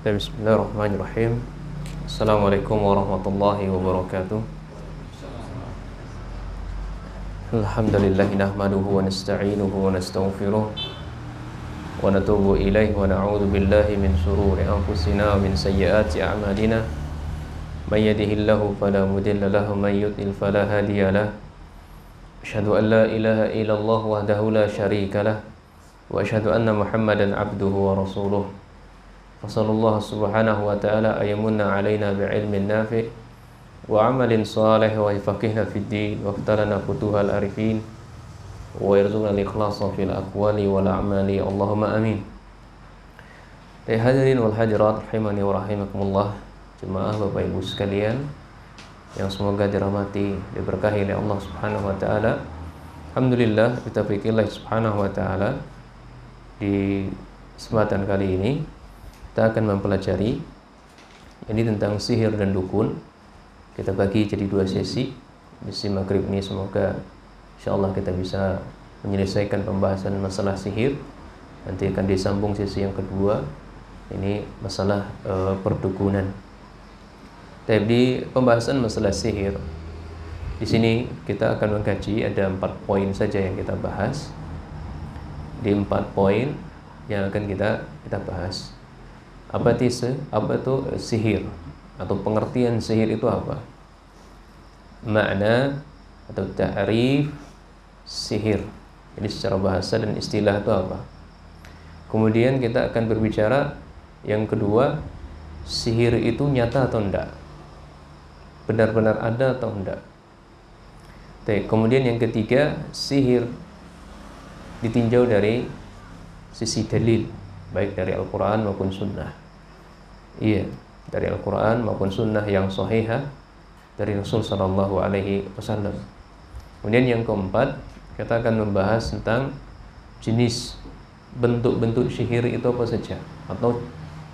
Bismillahirrahmanirrahim. Assalamualaikum warahmatullahi wabarakatuh. Alhamdulillah nahmaduhu wa nasta'inuhu wa nastaghfiruh wa natubu ilaihi wa na'udzu billahi min shururi anfusina wa min sayyiati a'malina. May yahdihillahu fala mudilla lahu wa may yudlil fala hadiya lahu. Asyhadu an la ilaha illallah wahdahu la syarika lahu wa asyhadu anna Muhammadan 'abduhu wa rasuluh. Fasallallahu subhanahu wa ta'ala ayamunna alaina bi'ilmin nafi' wa amalin salih wa yafaqihna fid din wa aftalana futuhal arifin wa yarzuqna al-ikhlasa fil aqwali wal a'mali Allahumma amin. Hadirin wal hadirat rahimani wa rahimakumullah, jemaah Bapak Ibu sekalian yang semoga dirahmati, diberkahi oleh Allah Subhanahu wa taala. Alhamdulillah, bitaufikillah Subhanahu wa taala, di kesempatan kali ini kita akan mempelajari ini tentang sihir dan dukun. Kita bagi jadi dua sesi. Sesi maghrib ini semoga insyaallah kita bisa menyelesaikan pembahasan masalah sihir. Nanti akan disambung sesi yang kedua, ini masalah perdukunan. Tapi di pembahasan masalah sihir, di sini kita akan mengkaji ada 4 poin saja yang kita bahas. Di 4 poin yang akan kita bahas. Apa itu sihir, atau pengertian sihir itu apa? Makna atau ta'rif sihir. Jadi secara bahasa dan istilah itu apa? Kemudian kita akan berbicara yang kedua, sihir itu nyata atau enggak? Benar-benar ada atau enggak? Kemudian yang ketiga, sihir ditinjau dari sisi dalil, baik dari Al-Quran maupun Sunnah. Iya, dari Al-Quran maupun Sunnah yang sahihah dari Rasul Sallallahu Alaihi Wasallam. Kemudian yang keempat, kita akan membahas tentang jenis bentuk-bentuk sihir itu apa saja, atau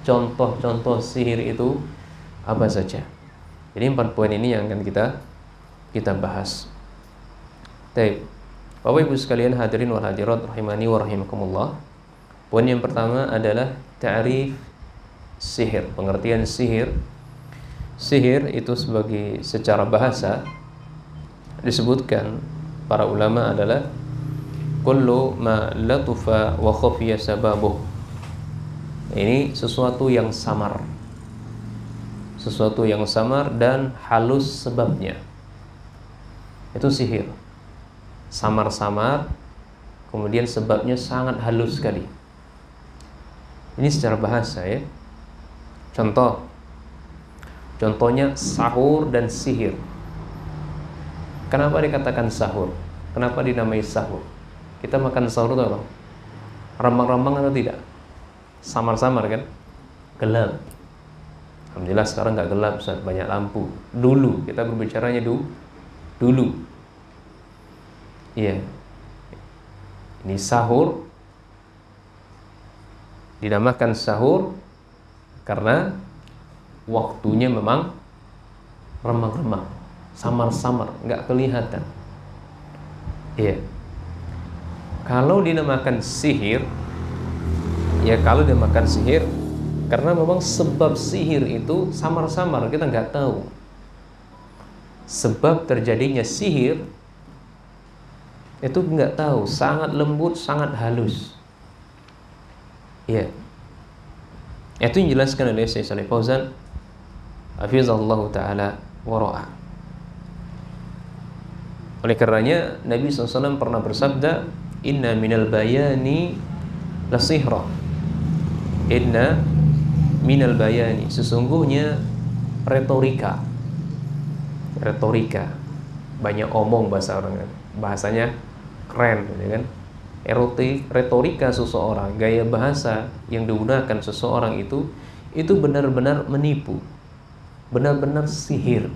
contoh-contoh sihir itu apa saja. Jadi 4 poin ini yang akan kita bahas. Baik, Bapak Ibu sekalian hadirin wal hadirat rahimani wa rahimakumullah. Poin yang pertama adalah ta'rif sihir, pengertian sihir. Sihir itu secara bahasa disebutkan para ulama adalah kullu ma latufa wa khafiya sababuh. Ini sesuatu yang samar. Sesuatu yang samar dan halus sebabnya. Itu sihir. Samar-samar, kemudian sebabnya sangat halus sekali. Ini secara bahasa ya. Contohnya sahur dan sihir. Kenapa dikatakan sahur? Kenapa dinamai sahur? Kita makan sahur itu apa? Rambang-rambang atau tidak? Samar-samar kan? Gelap. Alhamdulillah sekarang nggak gelap, banyak lampu. Dulu, kita berbicaranya dulu. Iya. Ini sahur. Dinamakan sahur karena waktunya memang remang-remang, samar-samar, nggak kelihatan. Iya. Kalau dinamakan sihir, karena memang sebab sihir itu samar-samar, kita nggak tahu. Sebab terjadinya sihir itu nggak tahu, sangat lembut, sangat halus. Iya. Itu yang dijelaskan oleh Syekh Shalih Fauzan hafizahullah taala wa ra'a. Oleh karenanya Nabi SAW pernah bersabda, inna minal bayani la sihra. Inna minal bayani, sesungguhnya retorika, banyak omong bahasa orang, bahasanya keren, ya kan? Retorika seseorang, gaya bahasa yang digunakan seseorang itu benar-benar menipu, benar-benar sihir.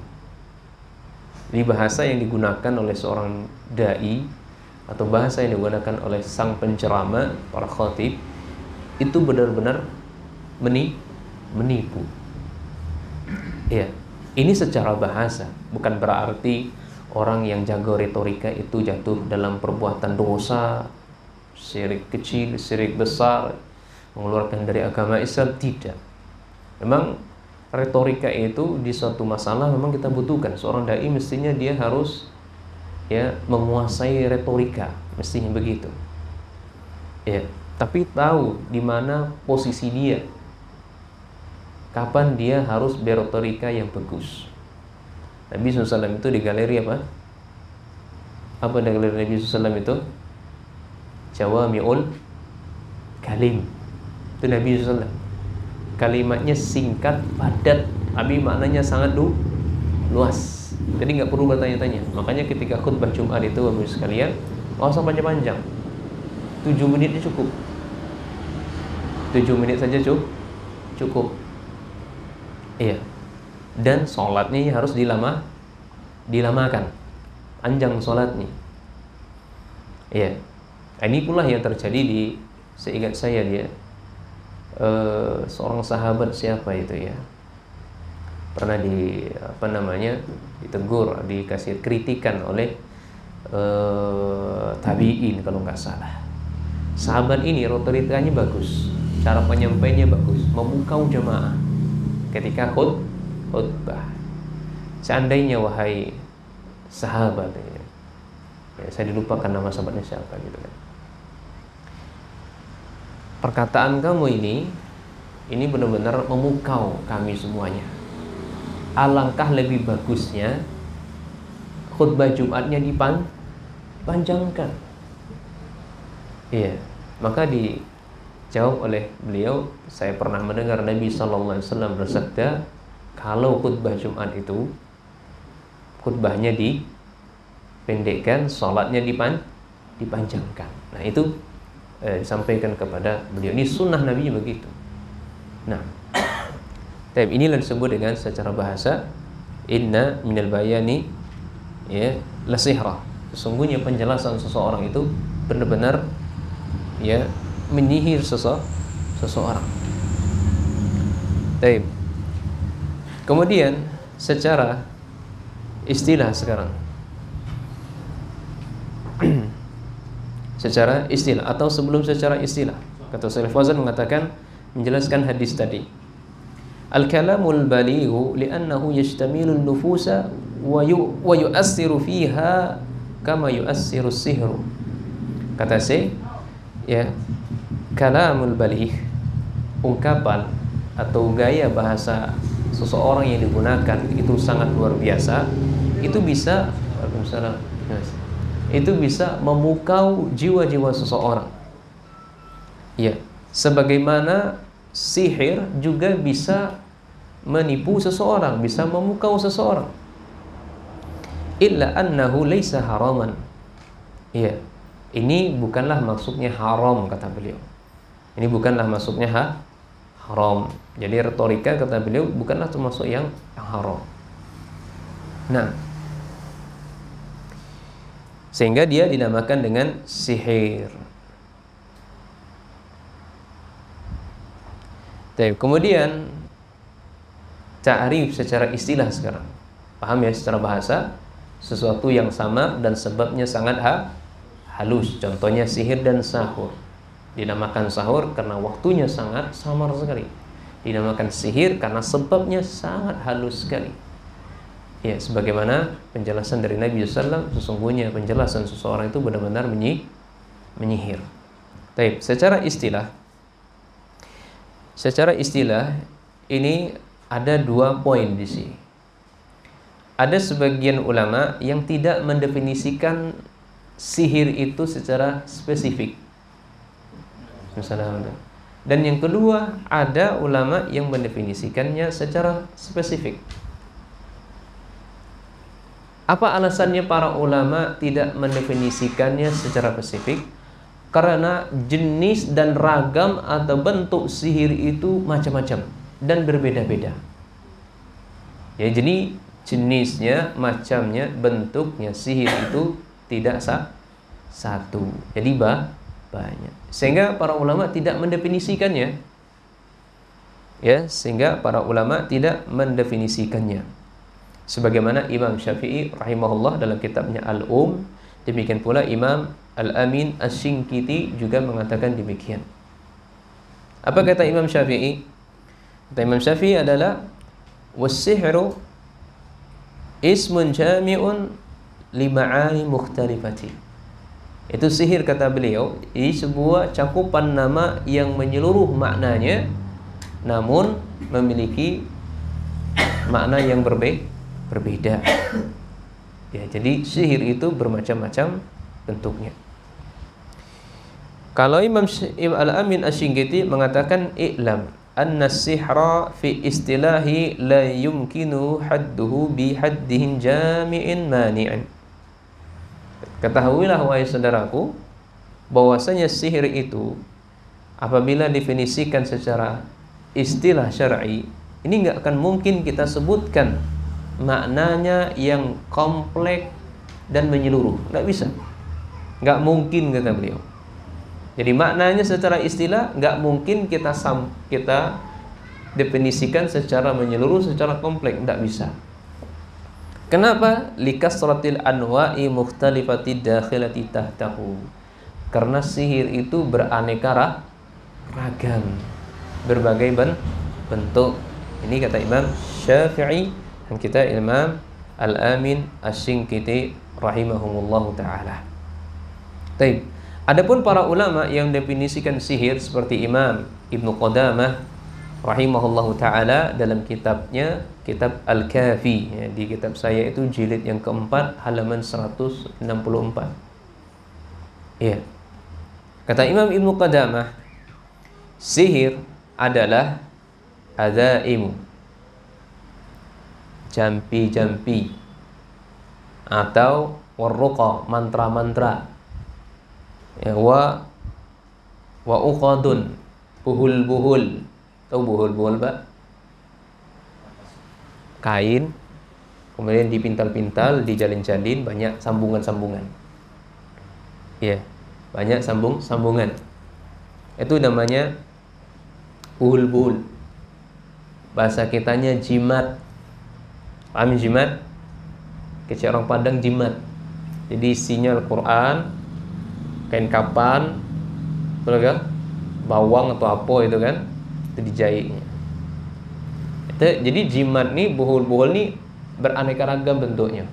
Ini bahasa yang digunakan oleh seorang dai atau bahasa yang digunakan oleh sang penceramah, para khatib, itu benar-benar menipu. Ya, ini secara bahasa, bukan berarti orang yang jago retorika itu jatuh dalam perbuatan dosa, syirik kecil, syirik besar, mengeluarkan dari agama Islam, tidak. Memang retorika itu di suatu masalah memang kita butuhkan. Seorang dai mestinya dia harus ya menguasai retorika, mestinya begitu. Ya, tapi tahu di mana posisi dia. Kapan dia harus berretorika yang bagus. Nabi SAW itu di galeri apa? Apa di galeri Nabi SAW itu? Jawami'ul Kalim. Itu Nabi SAW. Kalimatnya singkat, padat, tapi maknanya sangat luas. Jadi nggak perlu bertanya-tanya. Makanya ketika khutbah Jumat itu, Bapak sekalian, nggak usah panjang-panjang. 7 menitnya cukup. 7 menit saja cukup. Iya. Dan sholatnya harus dilamakan. Panjang sholatnya. Iya. Ini pula yang terjadi di seingat saya dia seorang sahabat siapa itu ya, pernah ditegur, dikasih kritikan oleh tabi'in kalau nggak salah. Sahabat ini retorikanya bagus, cara penyampaiannya bagus, memukau jemaah ketika khutbah. Seandainya wahai sahabat ya, saya dilupakan nama sahabatnya siapa gitu kan, perkataan kamu ini benar-benar memukau kami semuanya. Alangkah lebih bagusnya khutbah Jumatnya dipanjangkan. Iya, maka dijawab oleh beliau, saya pernah mendengar Nabi SAW bersabda, kalau khutbah Jumat itu khutbahnya dipendekkan, sholatnya dipanjangkan. Nah itu disampaikan kepada beliau. Ini sunnah Nabi begitu. Nah, inilah disebut dengan secara bahasa inna minal bayani ya la sihra. Sesungguhnya penjelasan seseorang itu benar-benar ya menyihir seseorang. Baik. Kemudian secara istilah sekarang. Secara istilah atau sebelum secara istilah, kata Syekh Fauzan mengatakan menjelaskan hadis tadi, al-kalamul balighu li'annahu yashtamilu an-nufusa wa yu'assiru fiha kama yu'assiru as-sihru. Kata Syekh ya, kalamul baligh, ungkapan atau gaya bahasa seseorang yang digunakan itu sangat luar biasa. Itu bisa memukau jiwa-jiwa seseorang. Ya, sebagaimana sihir juga bisa menipu seseorang, bisa memukau seseorang. Illa annahu laisa haraman. Ya, ini bukanlah maksudnya haram, kata beliau. Ini bukanlah maksudnya haram. Jadi retorika, kata beliau, bukanlah termasuk yang haram. Nah, sehingga dia dinamakan dengan sihir. Kemudian ta'rif secara istilah sekarang. Paham ya, secara bahasa sesuatu yang samar dan sebabnya sangat halus. Contohnya sihir dan sahur. Dinamakan sahur karena waktunya sangat samar sekali. Dinamakan sihir karena sebabnya sangat halus sekali. Ya, sebagaimana penjelasan dari Nabi SAW, sesungguhnya penjelasan seseorang itu benar-benar menyihir. Baik, secara istilah ini ada 2 poin di sini. Ada sebagian ulama yang tidak mendefinisikan sihir itu secara spesifik. Dan yang kedua, ada ulama yang mendefinisikannya secara spesifik. Apa alasannya para ulama tidak mendefinisikannya secara spesifik? Karena jenis dan ragam atau bentuk sihir itu macam-macam dan berbeda-beda. Ya, jadi jenisnya, macamnya, bentuknya sihir itu tidak satu. Jadi banyak. Sehingga para ulama tidak mendefinisikannya. Ya, sehingga para ulama tidak mendefinisikannya. Sebagaimana Imam Syafi'i rahimahullah dalam kitabnya Al-Um, demikian pula Imam Al-Amin Asy-Syinkiti juga mengatakan demikian. Apa kata Imam Syafi'i? Kata Imam Syafi'i adalah was-sihru ismun jami'un li ma'ani mukhtalifati. Itu sihir kata beliau, ini sebuah cakupan nama yang menyeluruh maknanya namun memiliki makna yang berbeda. Ya, jadi sihir itu bermacam-macam bentuknya. Kalau Imam Al-Amin Asy-Shinqiti mengatakan i'lam anna sihra fi istilahi la yumkinu hadduhu bi haddihin jami'in mani'in. Ketahuilah wahai saudaraku bahwasanya sihir itu apabila definisikan secara istilah syar'i ini nggak akan mungkin kita sebutkan maknanya yang kompleks dan menyeluruh, nggak bisa, nggak mungkin kata beliau. Jadi maknanya secara istilah nggak mungkin kita definisikan secara menyeluruh, secara kompleks, nggak bisa. Kenapa? Likasratil anwa'i mukhtalifati dakhilati tahtahu. Karena sihir itu beraneka ragam, berbagai bentuk. Ini kata Imam Syafi'i dan kita Imam Al-Amin Asy-Shinqiti rahimahumullahu taala. Baik. Adapun para ulama yang definisikan sihir seperti Imam Ibnu Qudamah rahimahullahu taala dalam kitabnya Kitab Al-Kafi, ya, di kitab saya itu jilid yang keempat halaman 164. Ya. Kata Imam Ibnu Qudamah, sihir adalah adzaimu, jampi-jampi, atau warruqa, mantra-mantra, ya, wa uqadun, buhul-buhul. Tahu buhul-buhul, Pak? Kain kemudian dipintal-pintal, dijalin-jalin, banyak sambungan-sambungan. Ya, banyak sambungan. Itu namanya buhul-buhul. Bahasa kitanya jimat. Paham jimat? Kecil orang Padang jimat. Jadi isinya Al-Quran, kain kapan, bawang atau apa itu kan, itu dijahitnya. Jadi jimat nih, buhul-buhul nih beraneka ragam bentuknya.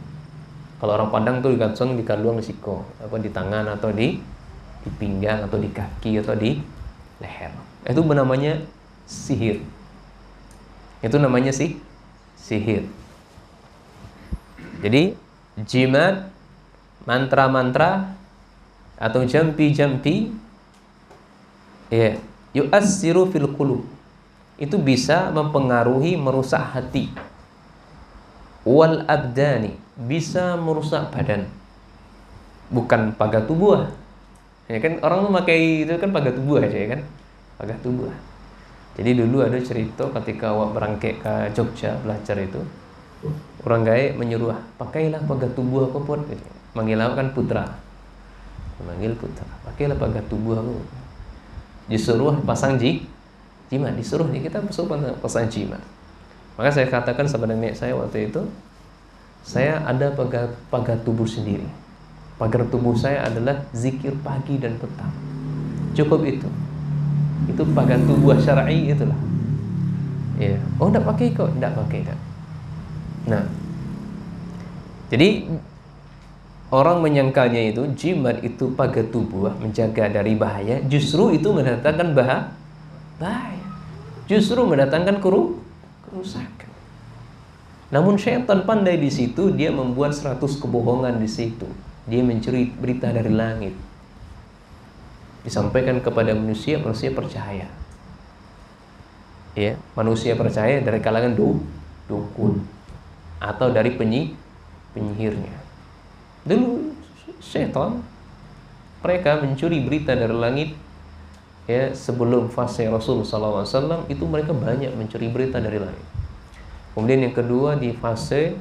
Kalau orang Padang tuh digantung di kalung, di siko, apa di tangan atau di pinggang atau di kaki atau di leher. Itu namanya sihir. Itu namanya sihir. Jadi jimat, mantra-mantra atau jampi-jampi, ya, yu'assiru fil qulub. Itu bisa mempengaruhi, merusak hati. Wal abdani, bisa merusak badan. Bukan pagar tubuh. Ya kan orang memakai itu kan pagar tubuh aja, ya kan? Pagar tubuh. Jadi dulu ada cerita ketika awak berangkat ke Jogja belajar itu, orang gae menyuruh, pakailah pagar tubuh aku pun. Manggil awak kan putra. Manggil putra, pakailah pagar tubuh aku. Disuruh pasang jimat, disuruh kita pasang jimat. Maka saya katakan kepada nenek saya waktu itu, saya ada pagar tubuh sendiri. Pagar tubuh saya adalah zikir pagi dan petang. Cukup itu. Itu pagar tubuh syar'i itulah. Ya. Oh, enggak pakai kok, enggak pakai dah. Nah. Jadi orang menyangkanya itu jimat itu pagar tubuh menjaga dari bahaya, justru itu mendatangkan bahaya. Justru mendatangkan kerusakan. Namun syaitan pandai di situ, dia membuat 100 kebohongan di situ. Dia mencuri berita dari langit. Disampaikan kepada manusia, manusia percaya. Ya, manusia percaya dari kalangan dukun atau dari penyihirnya. Dulu syaitan mereka mencuri berita dari langit. Ya, sebelum fase Rasulullah SAW itu mereka banyak mencuri berita dari langit. Kemudian yang kedua di fase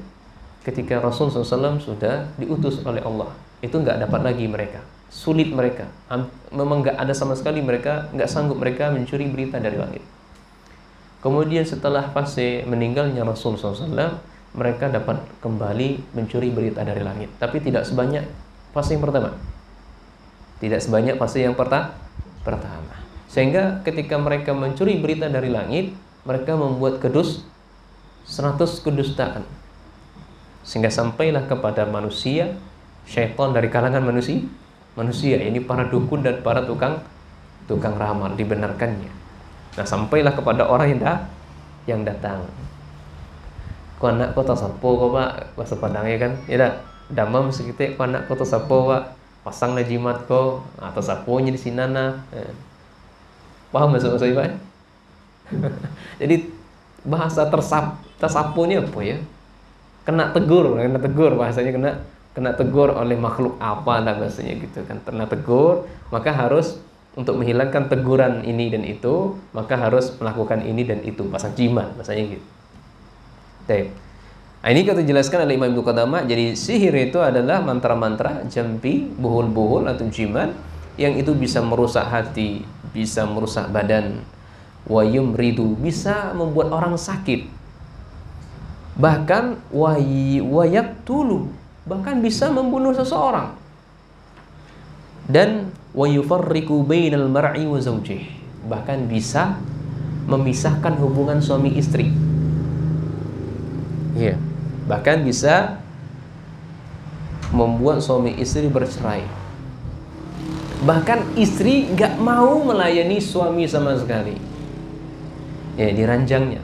ketika Rasulullah SAW sudah diutus oleh Allah, itu nggak dapat lagi mereka, sulit mereka, memang nggak ada sama sekali mereka, nggak sanggup mereka mencuri berita dari langit. Kemudian setelah fase meninggalnya Rasulullah SAW, mereka dapat kembali mencuri berita dari langit, tapi tidak sebanyak fase yang pertama, tidak sebanyak fase yang pertama. Sehingga ketika mereka mencuri berita dari langit, mereka membuat 100 kedustaan, sehingga sampailah kepada manusia syaitan dari kalangan manusia, ini para dukun dan para tukang ramal, dibenarkannya. Nah, sampailah kepada orang yang datang. Ku anak kota sapo kok Pak, bahasa Padangnya kan, ya dah, damam sekitik ku anak kota sapo Pak, pasang na jimat ko atau saponya di sinana. Paham bahasa Pak? Jadi bahasa tersapunya apa ya? Kena tegur bahasanya, kena tegur oleh makhluk apa lah bahasanya gitu kan. Kena tegur, maka harus untuk menghilangkan teguran ini dan itu, maka harus melakukan ini dan itu, pasang jimat bahasanya gitu. Baik. Nah, ini kita jelaskan oleh Imam Ibnu Qudamah. Jadi sihir itu adalah mantra-mantra, jampi, buhul-buhul atau jimat yang itu bisa merusak hati, bisa merusak badan, wa yumridu, bisa membuat orang sakit, bahkan wa yaqtulu, bahkan bisa membunuh seseorang, dan wa yufarriqu bainal mar'i wa zawjih, bahkan bisa memisahkan hubungan suami istri. Iya, bahkan bisa membuat suami istri bercerai. Bahkan istri gak mau melayani suami sama sekali. Ya, diranjangnya.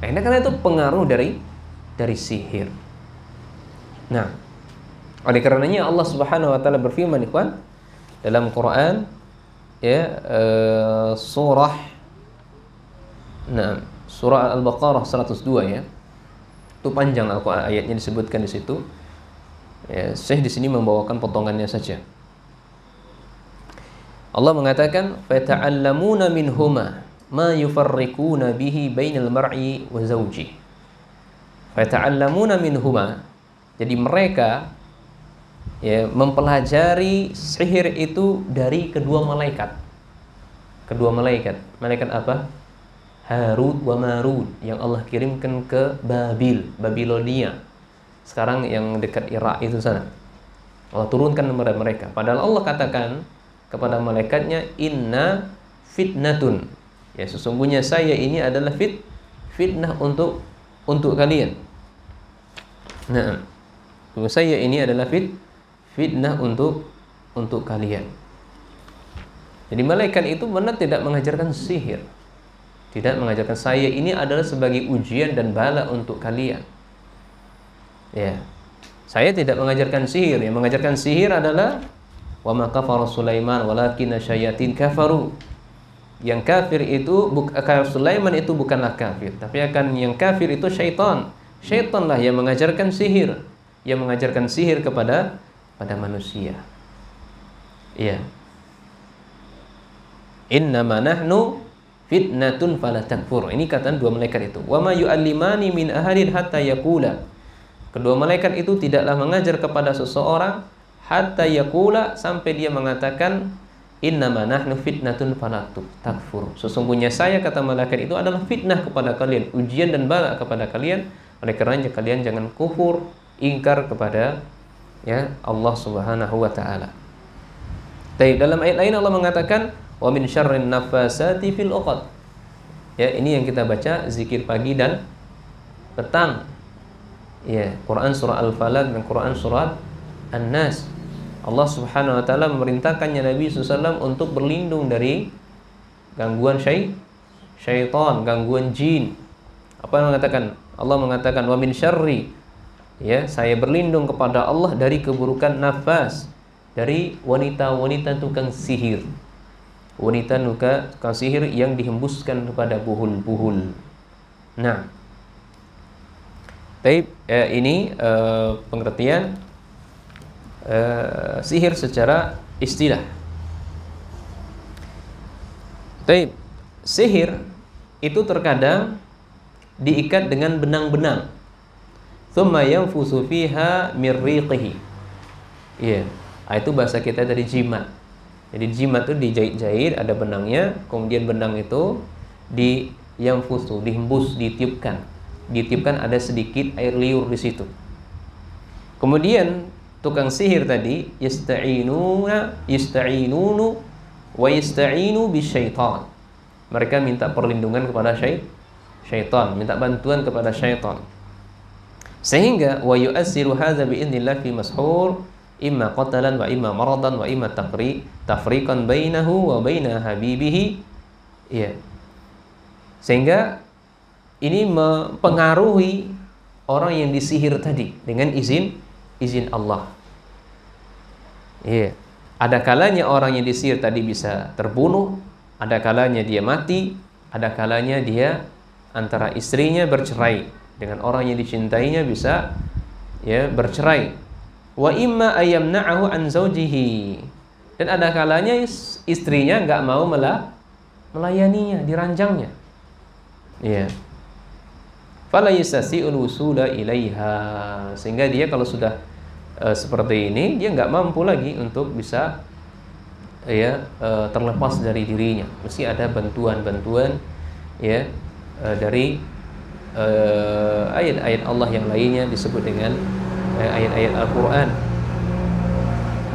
Karena itu pengaruh dari sihir. Nah, oleh karenanya Allah Subhanahu wa taala berfirman, ikhwan, dalam Quran ya, surah Al-Baqarah 102 ya. Itu panjang Al-Qur'an, ayatnya disebutkan di situ. Ya, Syekh di sini membawakan potongannya saja. Allah mengatakan, "Fata'allamuna minhuma ma yufarriquna bihi bainal mar'i wa zawji." Fata'allamuna minhuma. Jadi mereka ya mempelajari sihir itu dari kedua malaikat. Malaikat apa? Harut wa Marut, yang Allah kirimkan ke Babilonia. Sekarang yang dekat Irak itu sana. Allah turunkan kepada mereka. Padahal Allah katakan kepada malaikatnya, inna fitnatun. Ya, sesungguhnya saya ini adalah fitnah untuk kalian. Nah, saya ini adalah fitnah untuk kalian. Jadi malaikat itu benar tidak mengajarkan sihir. Tidak mengajarkan saya ini adalah sebagai ujian dan bala untuk kalian. Ya. Saya tidak mengajarkan sihir. Yang mengajarkan sihir adalah wa ma kafara Sulaiman walakinna syayatin kafaru. Yang kafir itu Sulaiman itu bukanlah kafir, tapi yang kafir itu syaitan. Syaitanlah yang mengajarkan sihir, yang mengajarkan sihir kepada manusia. Iya. Innama nahnu fitnatun fala takfur. Ini kata dua malaikat itu. Wa ma yu'allimani min ahadin hatta yaqula. Kedua malaikat itu tidaklah mengajar kepada seseorang hatta yaqula, sampai dia mengatakan innama nahnu fitnatun fala takfur. Sesungguhnya saya, kata malaikat itu, adalah fitnah kepada kalian, ujian dan bala kepada kalian. Oleh karenanya kalian jangan kufur, ingkar kepada ya Allah Subhanahu wa taala. Dalam ayat lain Allah mengatakan wa min syarrin nafasati fil 'uqad. Ya, ini yang kita baca zikir pagi dan petang. Ya, Quran surah Al-Falaq dan Quran surah An-Nas. Allah Subhanahu wa taala memerintahkannya Nabi SAW untuk berlindung dari gangguan syaitan, gangguan jin. Apa yang mengatakan? Allah mengatakan wa min syarri, ya, saya berlindung kepada Allah dari keburukan nafas, dari wanita-wanita tukang sihir. Wanita tukang sihir yang dihembuskan kepada buhul-buhul. Nah, ini pengertian sihir secara istilah. Sihir itu terkadang diikat dengan benang-benang. Tsumma yanfusu fiha min riqihi. Iya, itu bahasa kita dari jimat. Jadi jimat itu dijahit-jahit, ada benangnya, kemudian benang itu yanfusu, dihembus, ditiupkan. Ditiupkan, ada sedikit air liur di situ. Kemudian tukang sihir tadi yasta'inunu wa yasta'inu bisyaitan. Mereka minta perlindungan kepada syaitan, minta bantuan kepada syaitan. Sehingga wa yu'assiru hadza bi idznillah fi mashhur imma qatalan wa imma maradan wa imma tafriqan bainahu wa baina habibihi. Ya. Sehingga ini mempengaruhi orang yang disihir tadi dengan izin Allah. Iya. Ada kalanya orang yang disihir tadi bisa terbunuh, ada kalanya dia mati, ada kalanya dia antara istrinya bercerai dengan orang yang dicintainya bisa ya bercerai. Wa imma ayyamna'ahu an zawjihi. Dan ada kalanya istrinya nggak mau melayaninya, diranjangnya. Iya. Fala yastasi'ul wusula ilaiha. Sehingga dia kalau sudah seperti ini, dia nggak mampu lagi untuk bisa terlepas dari dirinya. Mesti ada bantuan-bantuan ya dari ayat-ayat Allah yang lainnya disebut dengan ayat-ayat Al-Quran.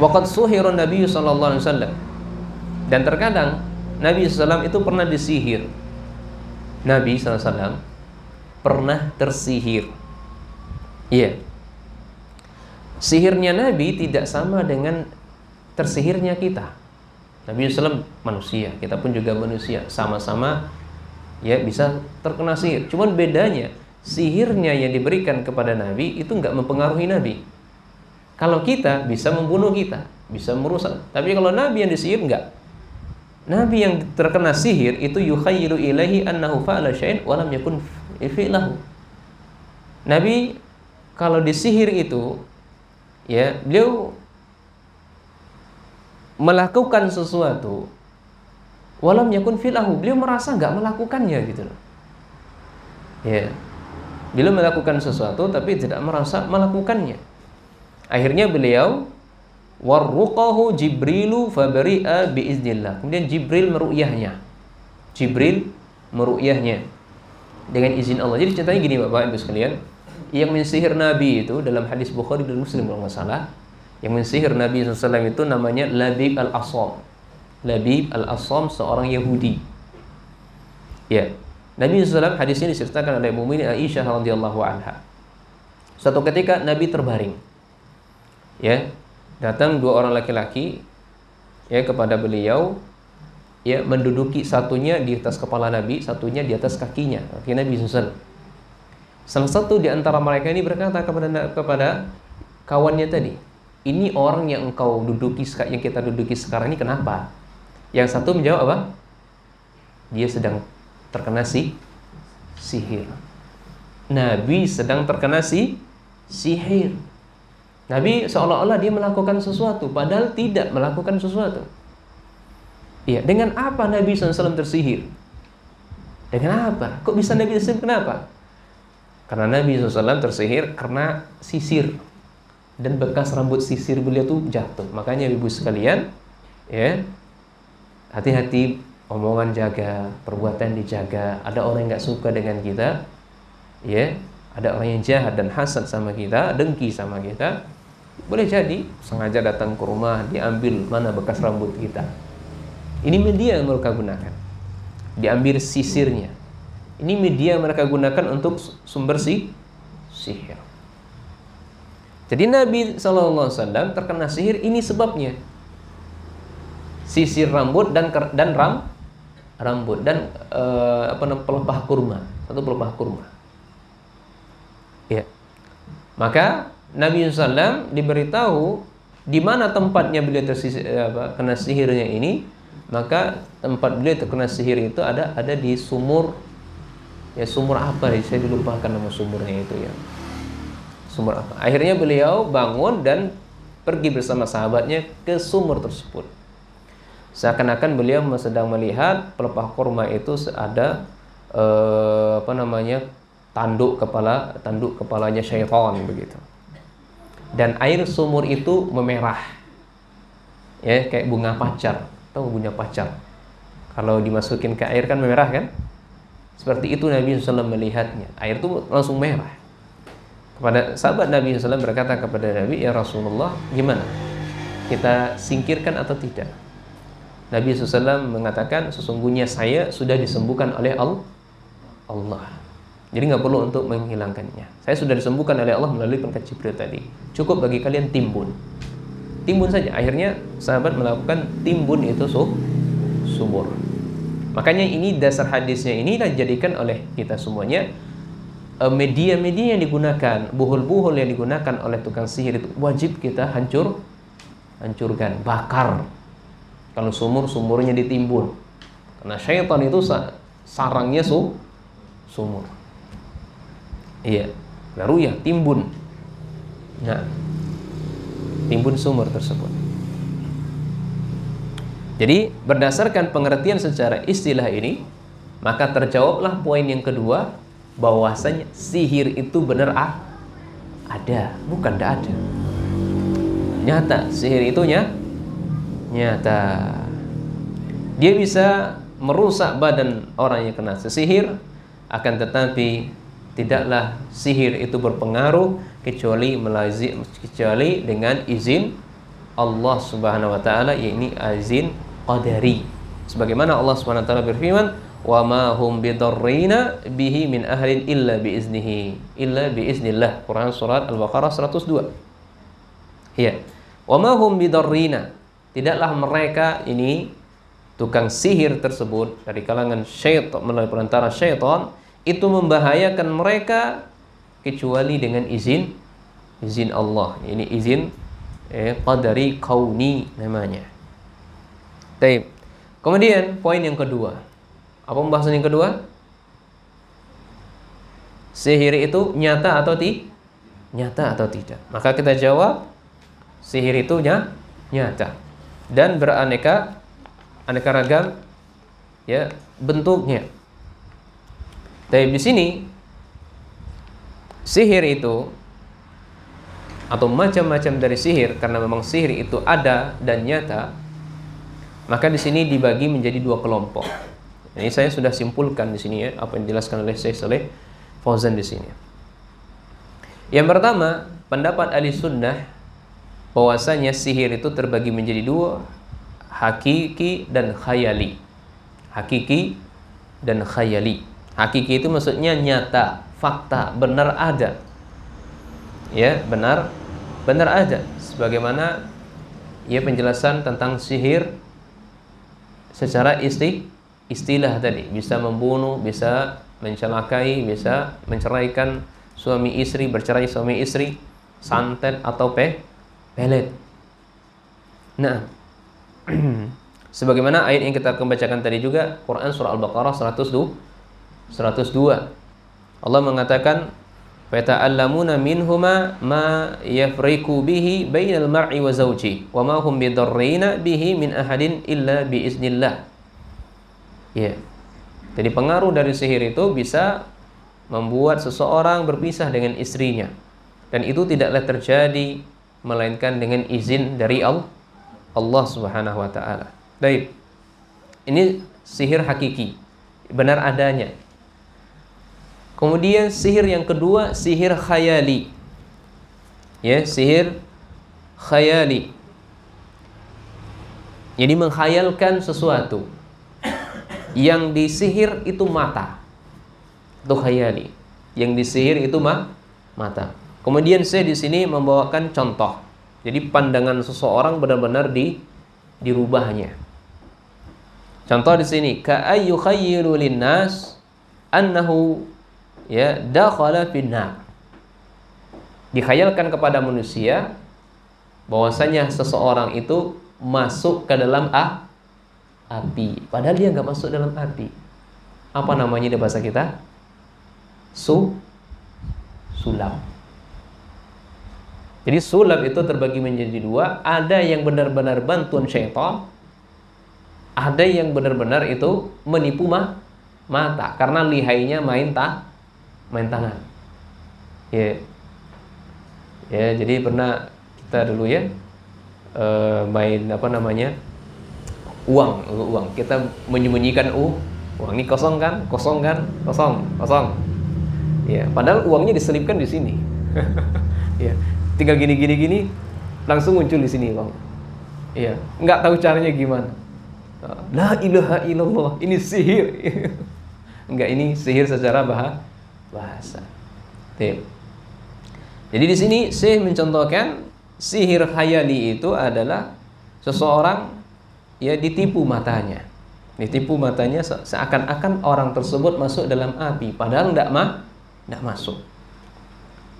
Waqad suhira Nabi sallallahu alaihi wasallam. Dan terkadang Nabi SAW itu pernah disihir. Nabi SAW pernah tersihir. Iya. Sihirnya Nabi tidak sama dengan tersihirnya kita. Nabi SAW manusia, kita pun juga manusia, sama-sama ya bisa terkena sihir. Cuman bedanya sihirnya yang diberikan kepada Nabi itu nggak mempengaruhi Nabi. Kalau kita bisa membunuh kita, bisa merusak. Tapi kalau Nabi yang disihir nggak. Nabi yang terkena sihir itu yukhayyilu ilaihi annahu fa'ala syai'an wa lam yakun fi'lahu. Nabi kalau disihir itu ya beliau melakukan sesuatu walam yakun fi'lahu, beliau merasa nggak melakukannya gitu loh. Ya. Beliau melakukan sesuatu tapi tidak merasa melakukannya. Akhirnya beliau warruqahu Jibrilu fabari'a biiznillah. Kemudian Jibril meru'yahnya. Jibril meru'yahnya dengan izin Allah. Jadi ceritanya gini Bapak Ibu sekalian, yang mensihir Nabi itu dalam hadis Bukhari dan Muslim kalau nggak salah, yang mensihir Nabi SAW itu namanya Labib al-Asam. Labib al-Asam seorang Yahudi. Ya, Nabi SAW hadisnya diceritakan oleh Mu'minin Aisyah radhiyallahu anha. Suatu ketika Nabi terbaring. Ya, datang dua orang laki-laki ya kepada beliau, ya menduduki satunya di atas kepala Nabi, satunya di atas kakinya, kaki Nabi SAW. Salah satu di antara mereka ini berkata kepada kawannya tadi, ini orang yang engkau duduki, yang kita duduki sekarang ini kenapa? Yang satu menjawab apa? Dia sedang terkena sihir. Nabi sedang terkena sihir. Nabi seolah-olah dia melakukan sesuatu, padahal tidak melakukan sesuatu. Iya, dengan apa Nabi SAW tersihir? Dengan apa? Kok bisa Nabi tersihir? Kenapa? Karena Nabi SAW tersihir karena sisir. Dan bekas rambut sisir beliau tuh jatuh. Makanya ibu sekalian, ya, hati-hati, omongan jaga, perbuatan dijaga. Ada orang yang nggak suka dengan kita, ya, ada orang yang jahat dan hasad sama kita, dengki sama kita. Boleh jadi sengaja datang ke rumah, diambil mana bekas rambut kita. Ini media yang mereka gunakan. Diambil sisirnya. Ini media yang mereka gunakan untuk sumber sihir. Jadi Nabi SAW terkena sihir, ini sebabnya. Sisir rambut dan rambut dan pelepah kurma, satu pelepah kurma. Ya. Maka Nabi SAW diberitahu di mana tempatnya beliau kena sihirnya ini. Maka tempat beliau terkena sihir itu ada di sumur. Ya, sumur apa? Saya dilupakan nama sumurnya itu ya. Sumur apa? Akhirnya beliau bangun dan pergi bersama sahabatnya ke sumur tersebut. Seakan-akan beliau sedang melihat pelepah kurma itu ada tanduk kepalanya syaitan begitu. Dan air sumur itu memerah. Ya, kayak bunga pacar. Tahu bunga pacar? Kalau dimasukin ke air kan memerah kan? Seperti itu Nabi SAW melihatnya. Air itu langsung merah. Kepada sahabat Nabi SAW berkata kepada Nabi, ya Rasulullah, gimana? Kita singkirkan atau tidak? Nabi SAW mengatakan, sesungguhnya saya sudah disembuhkan oleh Allah. Jadi nggak perlu untuk menghilangkannya. Saya sudah disembuhkan oleh Allah melalui pangkat Jibril tadi. Cukup bagi kalian timbun. Timbun saja. Akhirnya sahabat melakukan timbun itu sumur. Makanya ini dasar hadisnya inilah dijadikan oleh kita semuanya. Media-media yang digunakan, buhul-buhul yang digunakan oleh tukang sihir itu wajib kita hancurkan, bakar. Kalau sumur-sumurnya ditimbun. Karena syaitan itu sarangnya sumur. Iya, baru ya timbun. Nah, timbun sumur tersebut. Jadi berdasarkan pengertian secara istilah ini, maka terjawablah poin yang kedua, bahwasanya sihir itu benar ada, bukan tidak ada. Nyata, sihir itu nyata. Dia bisa merusak badan orang yang kena sihir, akan tetapi tidaklah sihir itu berpengaruh kecuali dengan izin Allah Subhanahu wa taala, yakni izin qadari. Sebagaimana Allah Subhanahu wa taala berfirman, "Wa ma hum bidarrina bihi min ahlin illa biiznillah." Quran surat Al-Baqarah 102. Ya. "Wa ma hum bidarrina." Tidaklah mereka ini tukang sihir tersebut dari kalangan syaitan, melalui perantara syaitan, itu membahayakan mereka kecuali dengan izin Allah. Ini izin qadari kauni namanya. Baik. Kemudian poin yang kedua. Apa pembahasan yang kedua? Sihir itu nyata atau tidak? Maka kita jawab sihir itu nyata dan beraneka ragam ya bentuknya. Tapi di sini sihir itu atau macam-macam dari sihir, karena memang sihir itu ada dan nyata, maka di sini dibagi menjadi dua kelompok. Ini saya sudah simpulkan di sini ya, apa yang dijelaskan oleh Syekh Shalih Fauzan di sini. Yang pertama, pendapat ahli sunnah bahwasanya sihir itu terbagi menjadi dua, hakiki dan khayali. Hakiki dan khayali. Hakiki itu maksudnya nyata, fakta, benar ada. Ya, benar ada. Sebagaimana ya penjelasan tentang sihir secara istilah tadi, bisa membunuh, bisa mencelakai, bisa menceraikan suami istri, bercerai suami istri, santet atau pelet. Nah, sebagaimana ayat yang kita bacakan tadi juga, Quran surah Al-Baqarah 102. Allah mengatakan, "Fata'allamuna minhuma ma yafriqu bihi bainal mar'i wa zawji, wa ma hum bidarrina bihi min ahadin illa biiznillah." Ya. Jadi pengaruh dari sihir itu bisa membuat seseorang berpisah dengan istrinya, dan itu tidaklah terjadi melainkan dengan izin dari Allah Subhanahu wa taala. Baik. Ini sihir hakiki, benar adanya. Kemudian sihir yang kedua, sihir khayali. Ya, sihir khayali. Jadi menghayalkan sesuatu. Yang disihir itu mata. Itu khayali. Yang disihir itu mata. Kemudian saya di sini membawakan contoh. Jadi pandangan seseorang benar-benar dirubahnya. Contoh di sini, ka'ayyu khayyiru linnas annahu ya dakhala finnar. Dikhayalkan kepada manusia bahwasanya seseorang itu masuk ke dalam api, padahal dia nggak masuk dalam api. Apa namanya di bahasa kita? Sulap. Jadi sulap itu terbagi menjadi dua. Ada yang benar-benar bantuan syaitan, ada yang benar-benar itu menipu mata, karena lihainya main tangan. Ya, jadi pernah kita dulu ya main uang. Kita menyembunyikan uang ini kosong kan. Ya, padahal uangnya diselipkan di sini. Ya, tinggal gini langsung muncul di sini uang. Ya, nggak tahu caranya gimana. La ilaha illallah, ini sihir. Enggak, ini sihir secara bahasa. Jadi di sini Syekh mencontohkan sihir khayali itu adalah seseorang ya ditipu matanya. Ditipu matanya seakan-akan orang tersebut masuk dalam api, padahal enggak masuk.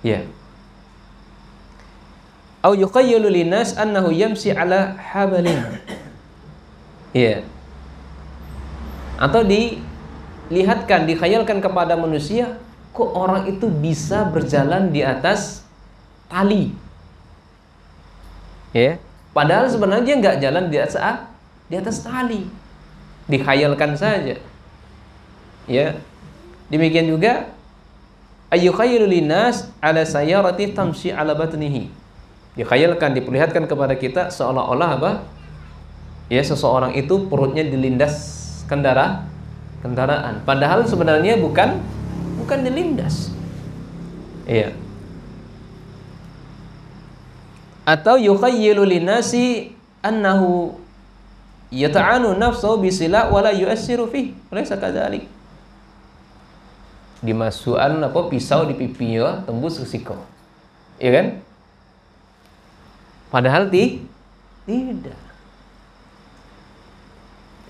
Ya. Au yukhayyalu linnas annahu yamshi ala habalin. Ya. Atau dilihatkan, dikhayalkan kepada manusia, kok orang itu bisa berjalan di atas tali. Ya. Padahal sebenarnya dia enggak jalan di atas tali. Dikhayalkan saja. Ya. Demikian juga ayyukhayyalu linnas ala sayyarati tamshi ala batnihi. Dikhayalkan, diperlihatkan kepada kita seolah-olah apa? Ya, seseorang itu perutnya dilindas kendaraan. Padahal sebenarnya bukan dilindas. Iya. Atau yukhayyalu linnasi annahu yata'anu nafsahu bisila wala yu'assiru fih. Laisa kadzalik. Dimasukkan pisau di pipi ya, tembus ke siku. Iya kan? Padahal tidak.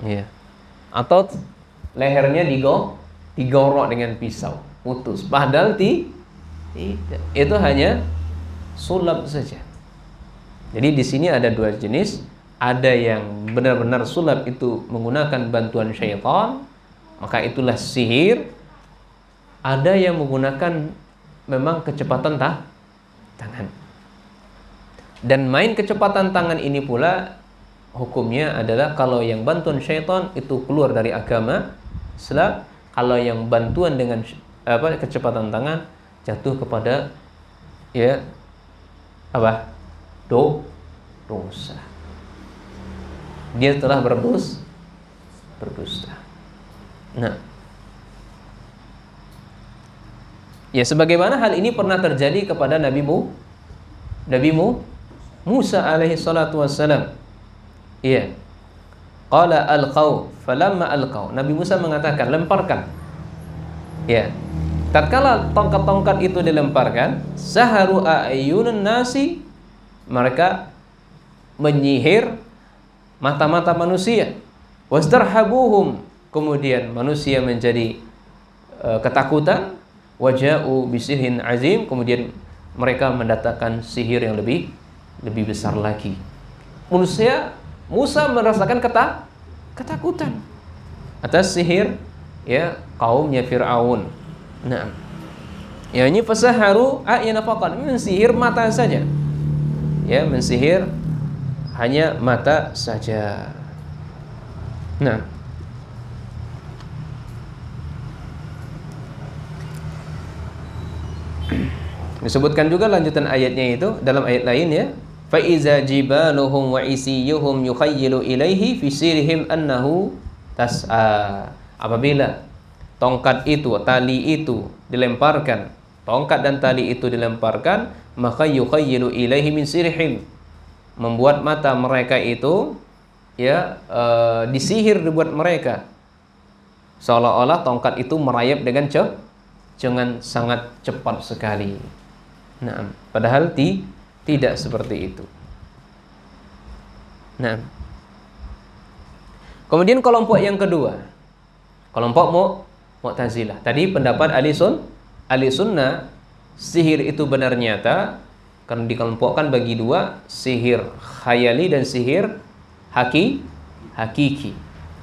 Iya. Atau lehernya digorok dengan pisau, putus. Padahal tidak. Itu hanya sulap saja. Jadi di sini ada dua jenis. Ada yang benar-benar sulap itu menggunakan bantuan syaitan, maka itulah sihir. Ada yang menggunakan memang kecepatan tangan. Dan main kecepatan tangan ini pula hukumnya adalah kalau yang bantuan syaitan itu keluar dari agama Islam, kalau yang bantuan dengan kecepatan tangan jatuh kepada ya dosa. Dia telah berdusta. Nah, ya sebagaimana hal ini pernah terjadi kepada Nabi Musa alaihi salatu wassalam. Iya. Qala alqaw, falamma alqaw. Nabi Musa mengatakan, lemparkan. Ya. Tatkala tongkat-tongkat itu dilemparkan, saharu a'yunun nasi, mereka menyihir mata-mata manusia. Wastarhabuhum, kemudian manusia menjadi ketakutan. Waja'u bisihrin azim, kemudian mereka mendatangkan sihir yang lebih besar lagi. Musa merasakan ketakutan atas sihir ya kaumnya Fir'aun. Nah, ya ini fasaharu a'yana faqat, mensihir mata saja. Ya, mensihir hanya mata saja. Nah, disebutkan juga lanjutan ayatnya itu dalam ayat lain ya. Fa iza jibaluhum wa isiyuhum yukhayyilu ilaihi fi sirihim annahu tas'a. Apabila tongkat itu, tali itu dilemparkan, tongkat dan tali itu dilemparkan, maka yukhayyilu ilaihi min sirihim, membuat mata mereka itu ya disihir dibuat mereka seolah-olah tongkat itu merayap dengan sangat cepat sekali. Nah, padahal tidak seperti itu. Nah, kemudian kelompok yang kedua, kelompok Mu'tazilah. Tadi pendapat ahli sunnah, sihir itu benar nyata karena dikelompokkan bagi dua, sihir khayali dan sihir hakiki.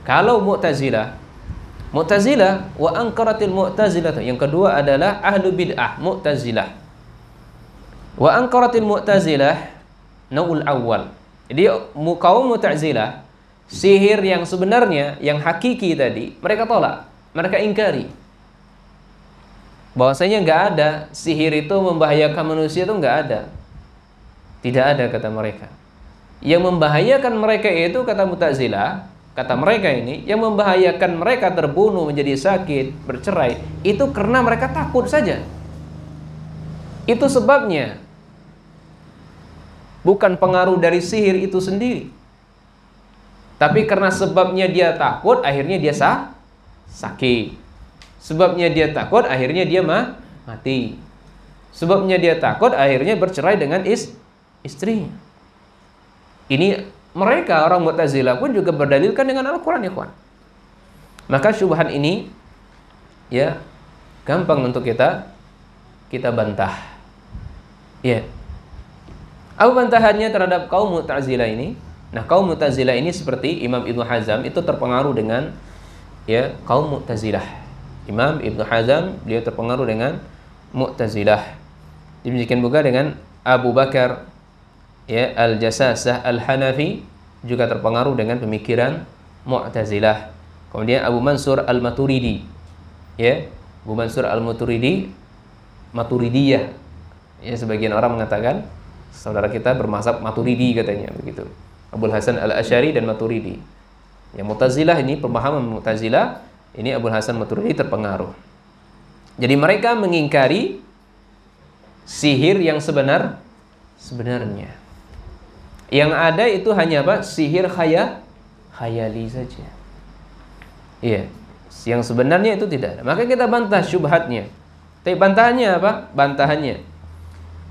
Kalau Mu'tazilah wa angkaratil Mu'tazilah, yang kedua adalah ahlu bid'ah Mu'tazilah. Wa angkaratil Mu'tazilah naul awal. Jadi kaum Mu'tazilah, sihir yang sebenarnya, yang hakiki tadi, mereka tolak, mereka ingkari. Bahwasanya nggak ada sihir itu membahayakan manusia, itu nggak ada. Tidak ada kata mereka. Yang membahayakan mereka itu kata Mu'tazilah, kata mereka ini, yang membahayakan mereka terbunuh, menjadi sakit, bercerai, itu karena mereka takut saja. Itu sebabnya. Bukan pengaruh dari sihir itu sendiri. Tapi karena sebabnya dia takut, akhirnya dia sakit. Sebabnya dia takut, akhirnya dia mati. Sebabnya dia takut, akhirnya bercerai dengan istrinya. Ini mereka orang Mu'tazilah pun juga berdalilkan dengan Al-Quran, ya kawan. Maka syubhat ini ya gampang untuk kita bantah. Ya. Apa bantahannya terhadap kaum Mu'tazilah ini? Nah, kaum Mu'tazilah ini seperti Imam Ibnu Hazm itu terpengaruh dengan ya kaum Mu'tazilah. Imam Ibnu Hazm dia terpengaruh dengan Mu'tazilah. Demikian juga dengan Abu Bakar ya Al-Jassasah Al-Hanafi juga terpengaruh dengan pemikiran Mu'tazilah. Kemudian Abu Mansur Al-Maturidi ya, Abu Mansur Al-Maturidi, Maturidiyah. Ya, sebagian orang mengatakan saudara kita bermazhab Maturidi katanya begitu. Abul Hasan Al-Asy'ari dan Maturidi. Yang Mu'tazilah ini, pemahaman Mu'tazilah ini Abul Hasan Maturidi terpengaruh. Jadi mereka mengingkari sihir yang sebenarnya. Yang ada itu hanya apa? Sihir khayali saja. Iya, yang sebenarnya itu tidak ada. Maka kita bantah syubhatnya. Tapi bantahannya apa? Bantahannya,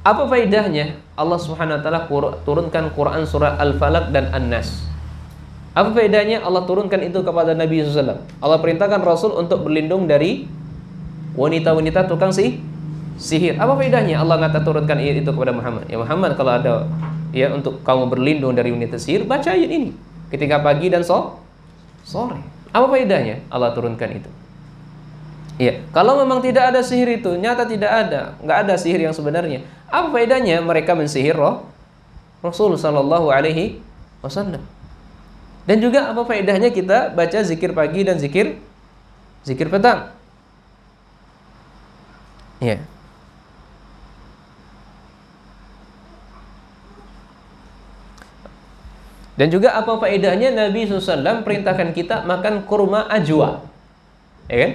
apa faedahnya Allah Subhanahu wa taala turunkan Quran surah Al-Falaq dan An-Nas? Apa faedahnya Allah turunkan itu kepada Nabi SAW? Allah perintahkan Rasul untuk berlindung dari wanita-wanita tukang sihir. Apa faedahnya Allah ngata turunkan itu kepada Muhammad? Ya Muhammad, kalau ada ya untuk kamu berlindung dari wanita sihir, baca ayat ini ketika pagi dan sore. Apa faedahnya Allah turunkan itu? Ya, kalau memang tidak ada sihir itu, nyata tidak ada, nggak ada sihir yang sebenarnya. Apa faedahnya mereka mensihir Rasul sallallahu alaihi wasallam? Dan juga apa faedahnya kita baca zikir pagi dan zikir petang? Ya. Dan juga apa faedahnya Nabi SAW perintahkan kita makan kurma ajwa? Ya kan?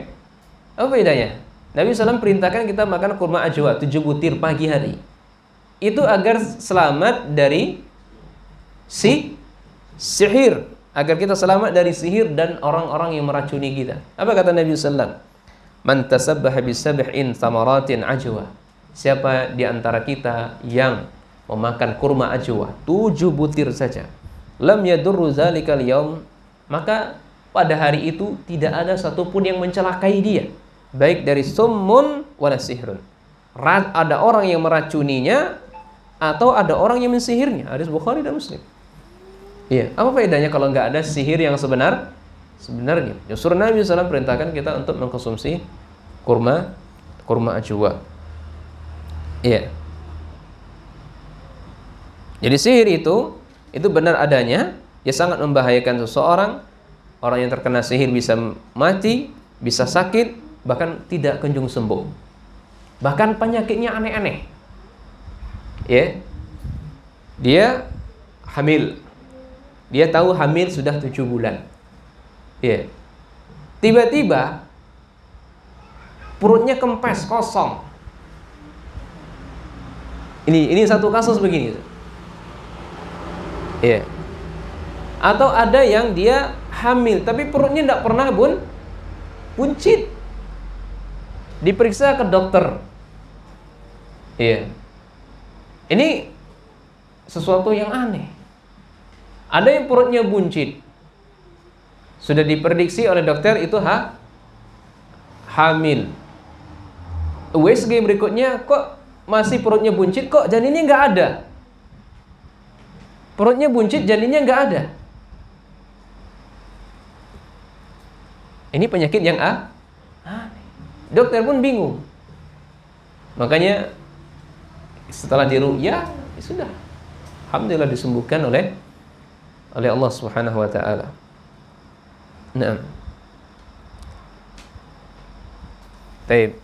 Apa faedahnya? Nabi SAW perintahkan kita makan kurma ajwa 7 butir pagi hari. Itu agar selamat dari sihir, agar kita selamat dari sihir dan orang-orang yang meracuni kita. Apa kata Nabi SAW? Man tasabbaha bisab'in thamaratin ajwa. Siapa di antara kita yang memakan kurma ajwa 7 butir saja, lam yadurru zalikal yaum, maka pada hari itu tidak ada satupun yang mencelakai dia, baik dari summun wala sihrun. Ada orang yang meracuninya atau ada orang yang mensihirnya. Hadis Bukhari dan Muslim. Iya, apa faedahnya kalau nggak ada sihir yang sebenarnya? Justru Nabi SAW perintahkan kita untuk mengkonsumsi kurma ajwa. Iya. Jadi sihir itu benar adanya, ya sangat membahayakan seseorang. Orang yang terkena sihir bisa mati, bisa sakit, bahkan tidak kunjung sembuh. Bahkan penyakitnya aneh-aneh. Ya. Dia hamil. Dia tahu hamil sudah 7 bulan. Ya. Tiba-tiba perutnya kempes, kosong. Ini satu kasus begini. Ya. Atau ada yang dia hamil tapi perutnya tidak pernah buncit. Diperiksa ke dokter. Iya. Ini sesuatu yang aneh. Ada yang perutnya buncit. Sudah diprediksi oleh dokter itu hamil. USG berikutnya kok masih perutnya buncit, kok janinnya nggak ada. Perutnya buncit, janinnya nggak ada. Ini penyakit yang aneh. Dokter pun bingung. Makanya setelah diruqyah, ya sudah. Alhamdulillah disembuhkan oleh Allah Subhanahu wa taala. Naam. Baik.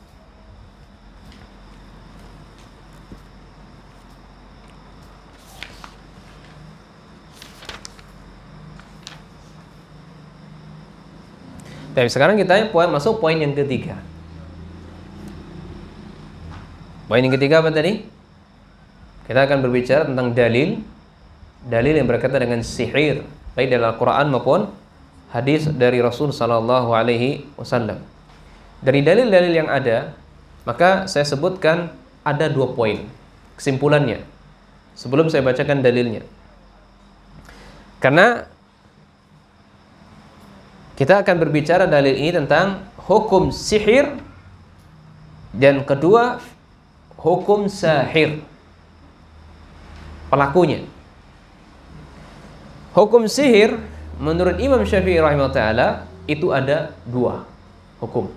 Tapi sekarang kita masuk poin yang ketiga. Poin yang ketiga apa tadi? Kita akan berbicara tentang dalil yang berkaitan dengan sihir, baik dalam Al-Quran maupun hadis dari Rasul sallallahu alaihi wasallam. Dari dalil-dalil yang ada, maka saya sebutkan ada 2 poin kesimpulannya sebelum saya bacakan dalilnya. Karena kita akan berbicara dalil ini tentang hukum sihir, dan kedua hukum sahir, pelakunya. Hukum sihir menurut Imam Syafi'i rahimahullah itu ada 2 hukum.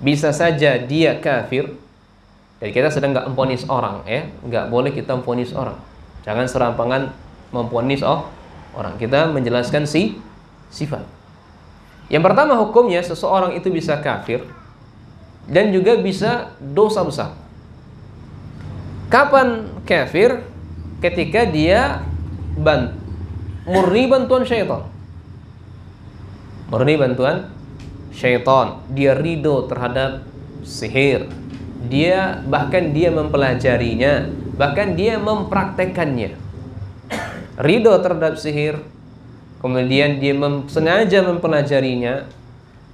Bisa saja dia kafir. Jadi kita sedang nggak memvonis orang, nggak boleh kita memvonis orang. Jangan serampangan memvonis orang. Kita menjelaskan sifat. Yang pertama hukumnya seseorang itu bisa kafir dan juga bisa dosa besar. Kapan kafir? Ketika dia murni bantuan syaitan. Murni bantuan syaitan. Dia ridho terhadap sihir. Bahkan dia mempelajarinya, bahkan dia mempraktekannya. Ridho terhadap sihir, kemudian dia sengaja mempelajarinya,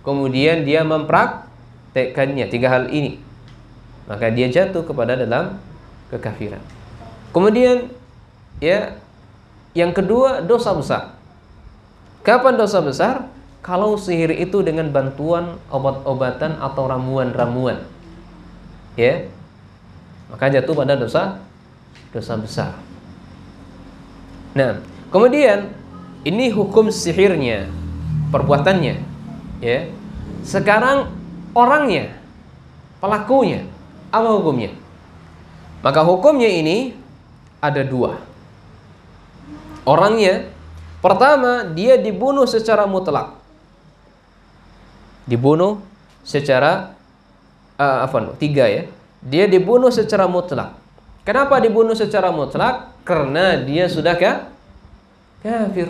kemudian dia mempraktekannya. 3 hal ini, maka dia jatuh kepada dalam kekafiran. Kemudian yang kedua dosa besar. Kapan dosa besar? Kalau sihir itu dengan bantuan obat-obatan atau ramuan-ramuan, maka jatuh pada dosa besar. Nah, kemudian ini hukum sihirnya, perbuatannya, Sekarang orangnya, pelakunya, apa hukumnya? Maka hukumnya ini ada 2. Orangnya, pertama dia dibunuh secara mutlak. Dibunuh secara 3 Dia dibunuh secara mutlak. Kenapa dibunuh secara mutlak? Karena dia sudah kafir.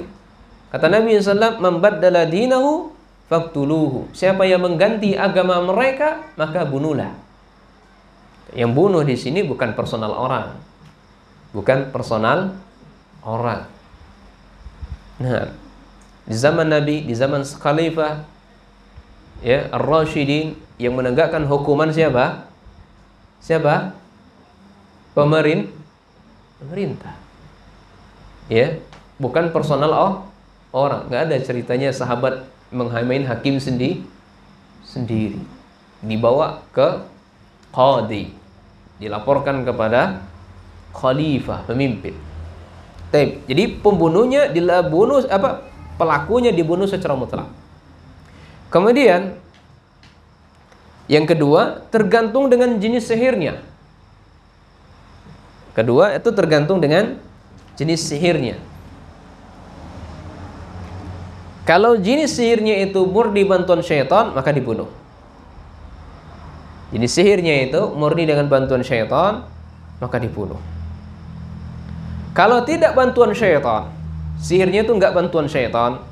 Kata Nabi SAW, "Man baddala dinahu faqtuluhu." Siapa yang mengganti agama mereka, maka bunuhlah. Yang bunuh di sini bukan personal orang. Bukan personal orang. Nah, di zaman Nabi, di zaman Khalifah Ar-Rasyidin, yang menegakkan hukuman siapa? Pemerintah. Bukan personal orang. Nggak ada ceritanya sahabat menghamain hakim sendiri. Dibawa ke qadi, dilaporkan kepada khalifah, pemimpin. Jadi pembunuhnya pelakunya dibunuh secara mutlak. Kemudian yang kedua, tergantung dengan jenis sihirnya. Kedua itu tergantung dengan jenis sihirnya. Kalau jenis sihirnya itu murni bantuan syaitan, maka dibunuh. Jenis sihirnya itu murni dengan bantuan syaitan, maka dibunuh. Kalau tidak bantuan syaitan, sihirnya itu enggak bantuan syaitan,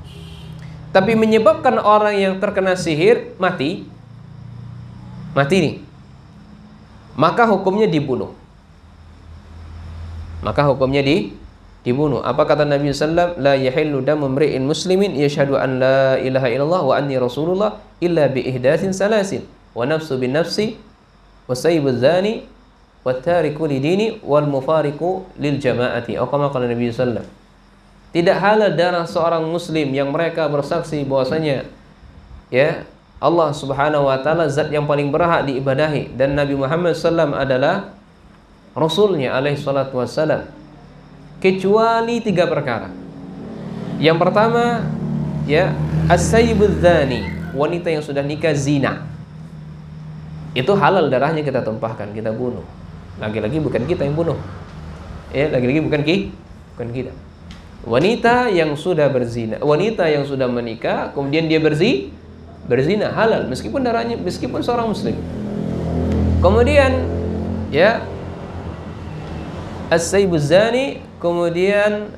tapi menyebabkan orang yang terkena sihir mati nih, maka hukumnya dibunuh. Dibunuh. Apa kata Nabi SAW? La yahillu damu mri'in muslimin yashhadu an la ilaha illallah wa anni rasulullah illa bi ihdatsin salasin wa nafsu bin nafsi wa sayyibuz zani wa tariku lidini wal mufariqu lil jama'ati. Atau kama kata Nabi SAW, tidak halal darah seorang muslim yang mereka bersaksi bahwasanya Allah Subhanahu wa taala zat yang paling berhak diibadahi dan Nabi Muhammad SAW adalah Rasulnya alaihi salatu wassalam, kecuali 3 perkara. Yang pertama, as-sayyibuz zani, wanita yang sudah nikah zina. Itu halal darahnya kita tumpahkan, kita bunuh. Lagi-lagi bukan kita yang bunuh. Lagi-lagi bukan kita. Wanita yang sudah berzina, wanita yang sudah menikah kemudian dia berzina, halal meskipun darahnya, meskipun seorang muslim. Kemudian as-sayyibuz zani, kemudian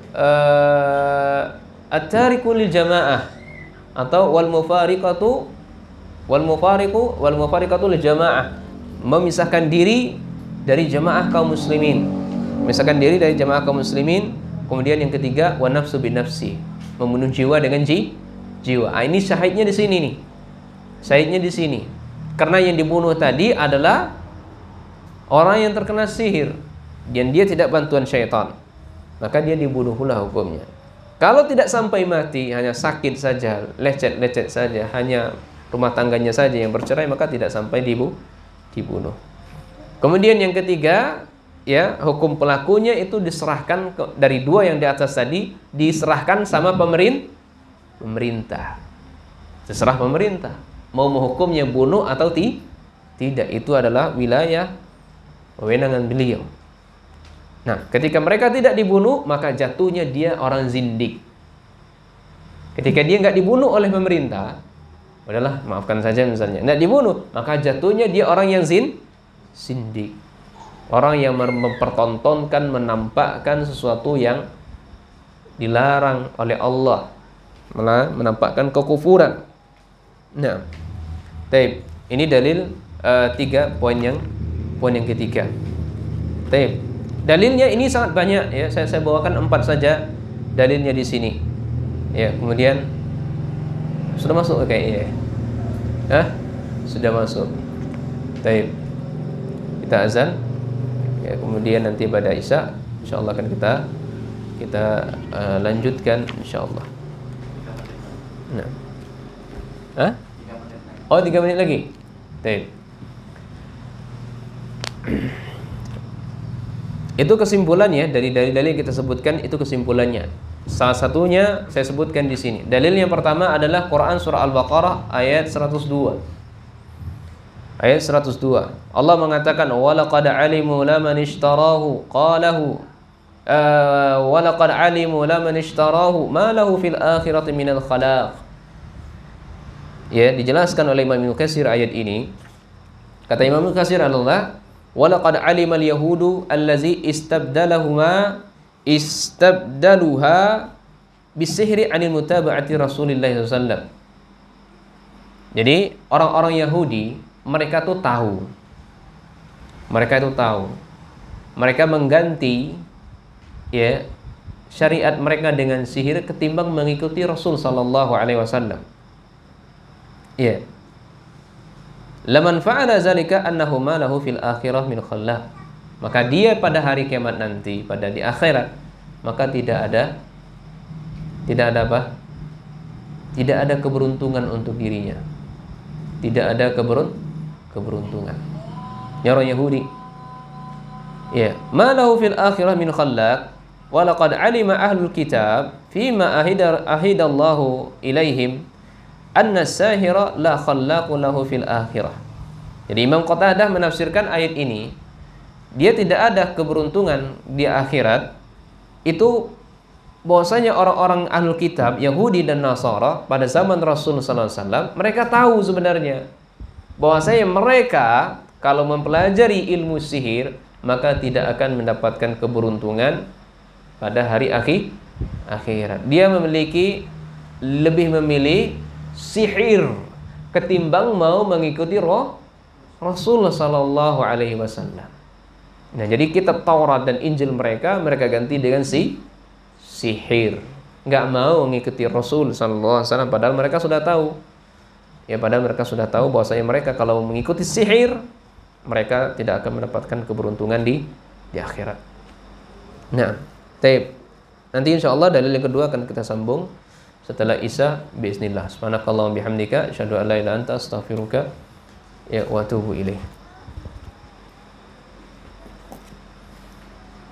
at-tariku lil jamaah atau wal mufariqatu lil jamaah, memisahkan diri dari jamaah kaum muslimin. Kemudian yang ketiga, wa nafsu bin nafsi, membunuh jiwa dengan jiwa. Ini syahidnya di sini nih. Syahidnya di sini. Karena yang dibunuh tadi adalah orang yang terkena sihir dan dia tidak bantuan syaitan, maka dia dibunuh pula hukumnya. Kalau tidak sampai mati, hanya sakit saja, lecet-lecet saja, hanya rumah tangganya saja yang bercerai, maka tidak sampai dibunuh. Kemudian yang ketiga, ya, hukum pelakunya itu diserahkan dari dua yang di atas tadi, diserahkan sama pemerintah. Terserah pemerintah mau menghukumnya bunuh atau tidak. Itu adalah wilayah wewenangan beliau. Nah, ketika mereka tidak dibunuh, maka jatuhnya dia orang zindik. Ketika dia nggak dibunuh oleh pemerintah, udahlah, maafkan saja misalnya, nggak dibunuh, maka jatuhnya dia orang yang zindik. Orang yang mempertontonkan, menampakkan sesuatu yang dilarang oleh Allah, malah menampakkan kekufuran. Nah, taib. Ini dalil tiga poin yang ketiga. Taib. Dalilnya ini sangat banyak, ya. Saya bawakan 4 saja dalilnya di sini. Ya, kemudian sudah masuk kayaknya. Sudah masuk. Taib. Kita azan. Ya, kemudian nanti pada Isya insyaallah akan kita lanjutkan insyaallah. Nah. 3 menit lagi. Taib. Itu kesimpulannya dari dalil yang kita sebutkan, itu kesimpulannya. Salah satunya saya sebutkan di sini. Dalil yang pertama adalah Quran surah Al-Baqarah ayat 102. Ayat 102. Allah mengatakan walaqad alimu laman ishtarahu qalahu walaqad alimu laman ishtarahu ma lahu fil akhirati minal khalaq. Ya, dijelaskan oleh Imam Ibnu Katsir ayat ini. Kata Imam Ibnu Katsir Allah, walaqad alimal yahudu allazi istabdaluha bisihri anil mutaba'ati Rasulillah SAW. Jadi orang-orang Yahudi mereka itu tahu. Mereka mengganti, ya, syariat mereka dengan sihir ketimbang mengikuti Rasul sallallahu alaihi wasallam. Ya. Laman fa'ala zalika annahu ma lahu fil akhirah min khallaq. Maka dia pada hari kiamat nanti, pada di akhirat, maka tidak ada apa? Tidak ada keberuntungan untuk dirinya. Tidak ada keberuntungan. Ya, orang Yahudi. Ya, ma lahu fil akhirah min khallaq wa laqad alima ahlul kitab fima ahidallahu ilaihim anna sahira la khallaqu lahu fil akhirah. Jadi Imam Qatadah menafsirkan ayat ini, dia tidak ada keberuntungan di akhirat. Itu bahwasanya orang-orang ahlul kitab Yahudi dan Nasara pada zaman Rasul sallallahu alaihi wasallam, mereka tahu sebenarnya bahwasanya mereka kalau mempelajari ilmu sihir maka tidak akan mendapatkan keberuntungan pada hari akhirat. Dia lebih memilih sihir ketimbang mau mengikuti Rasulullah sallallahu alaihi wasallam. Nah, jadi kitab Taurat dan Injil mereka ganti dengan sihir. Enggak mau mengikuti Rasul sallallahu alaihi wasallam, padahal mereka sudah tahu. Ya, padahal mereka sudah tahu bahwasanya mereka kalau mengikuti sihir mereka tidak akan mendapatkan keberuntungan di akhirat. Nah, taib. Nanti insyaallah dalil yang kedua akan kita sambung setelah Isya bismillah. Subhanakallahumma bihamdika asyhadu an la ilaha illa anta astaghfiruka wa atubu ilaik.